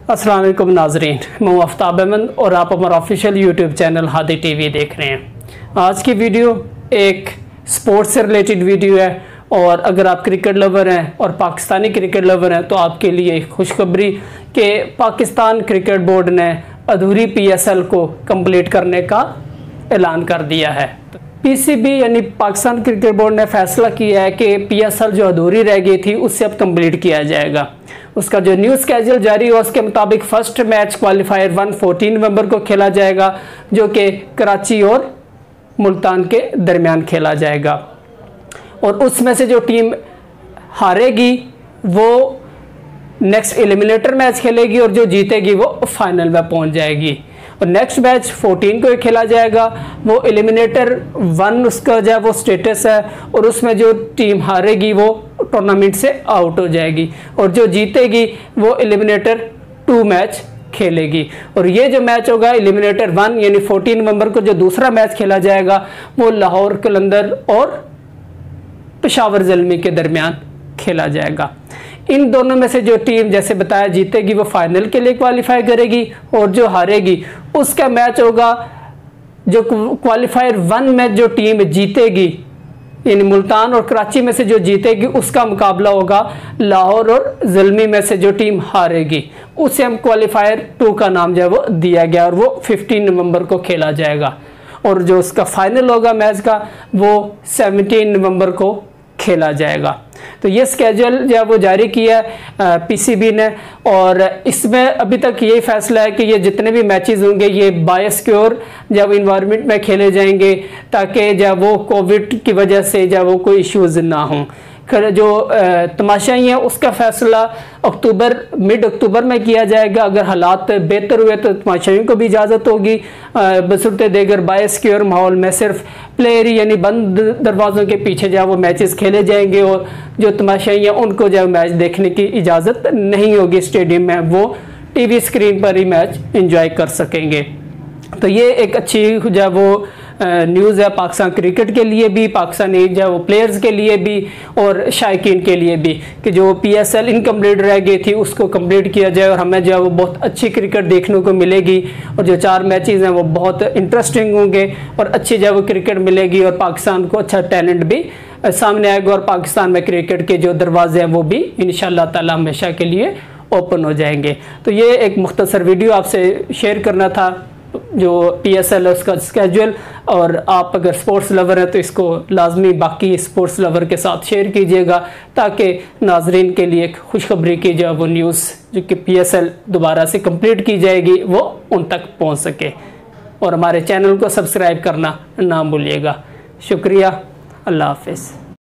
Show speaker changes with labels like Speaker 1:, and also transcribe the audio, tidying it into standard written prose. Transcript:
Speaker 1: अस्सलाम वालेकुम नाजरीन, मैं आफ्ताब अहमद और आप हमारा official YouTube channel Hadi TV देख रहे हैं। आज की वीडियो एक स्पोर्ट्स से रिलेटेड वीडियो है और अगर आप क्रिकेट लवर हैं और पाकिस्तानी क्रिकेट लवर हैं तो आपके लिए खुशखबरी कि पाकिस्तान क्रिकेट बोर्ड ने अधूरी PSL को कंप्लीट करने का ऐलान कर दिया है। PCB यानी पाकिस्तान क्रिकेट बोर्ड ने फैसला किया है कि PSL जो अधूरी रह गई थी उससे अब कंप्लीट किया जाएगा। उसका जो न्यू स्केड्यूल जारी हुआ उसके मुताबिक फर्स्ट मैच क्वालिफायर 1 14 नवंबर को खेला जाएगा, जो कि कराची और मुल्तान के दरमियान खेला जाएगा और उसमें से जो टीम हारेगी वो नेक्स्ट एलिमिनेटर मैच खेलेगी और जो जीतेगी वो फाइनल में पहुंच जाएगी। और नेक्स्ट मैच 14 को खेला जाएगा, वो एलिमिनेटर 1 उसका जो है वो स्टेटस है और उसमें जो टीम हारेगी वो टूर्नामेंट से आउट हो जाएगी और जो जीतेगी वो एलिमिनेटर 2 मैच खेलेगी। और ये जो मैच होगा एलिमिनेटर 1 यानी 14 नवंबर को जो दूसरा मैच खेला जाएगा वो लाहौर कलंदर और पेशावर ज़ल्मी के दरमियान खेला जाएगा। इन दोनों में से जो टीम जैसे बताया जीतेगी वो फाइनल के लिए क्वालिफाई करेगी और जो हारेगी उसका मैच होगा जो क्वालिफायर 1 में जो टीम जीतेगी यानी मुल्तान और कराची में से जो जीतेगी उसका मुकाबला होगा लाहौर और ज़ल्मी में से जो टीम हारेगी। उसे हम क्वालिफायर 2 का नाम जो है वो दिया गया और वो 15 नवंबर को खेला जाएगा और जो उसका फाइनल होगा मैच का वो 17 नवंबर को खेला जाएगा। तो ये स्केड्यूल जो है वो जारी किया PCB ने और इसमें अभी तक यही फैसला है कि ये जितने भी मैचेस होंगे ये बायोसिक्योर जब इन्वायरमेंट में खेले जाएंगे ताकि जब वो कोविड की वजह से जब वो कोई इश्यूज़ ना हों। जो तमाशाई है उसका फैसला मिड अक्टूबर में किया जाएगा। अगर हालात बेहतर हुए तो तमाशाइयों को भी इजाज़त होगी बशर्ते देगर बायोसिक्योर माहौल में सिर्फ प्लेयर यानी बंद दरवाज़ों के पीछे जो वो मैचेस खेले जाएंगे और जो तमाशाई हैं उनको जो मैच देखने की इजाज़त नहीं होगी स्टेडियम में, वो TV स्क्रीन पर ही मैच एंजॉय कर सकेंगे। तो ये एक अच्छी जो है वो न्यूज़ है पाकिस्तान क्रिकेट के लिए भी, पाकिस्तानी जो वो प्लेयर्स के लिए भी और शायकीन के लिए भी कि जो PSL इनकम्प्लीट रह गई थी उसको कंप्लीट किया जाए और हमें जो है वो बहुत अच्छी क्रिकेट देखने को मिलेगी और जो 4 मैचेस हैं वो बहुत इंटरेस्टिंग होंगे और अच्छी जो है वो क्रिकेट मिलेगी और पाकिस्तान को अच्छा टैलेंट भी सामने आएगा और पाकिस्तान में क्रिकेट के जो दरवाजे हैं वो भी इंशाअल्लाह ताला हमेशा के लिए ओपन हो जाएंगे। तो ये एक मुख्तसर वीडियो आपसे शेयर करना था जो PSL है उसका स्केड्यूल, और आप अगर स्पोर्ट्स लवर हैं तो इसको लाजमी बाकी स्पोर्ट्स लवर के साथ शेयर कीजिएगा ताकि नाजरीन के लिए एक खुशखबरी की जो वो न्यूज़ जो कि PSL दोबारा से कंप्लीट की जाएगी वो उन तक पहुंच सके। और हमारे चैनल को सब्सक्राइब करना ना भूलिएगा। शुक्रिया, अल्लाह हाफिज़।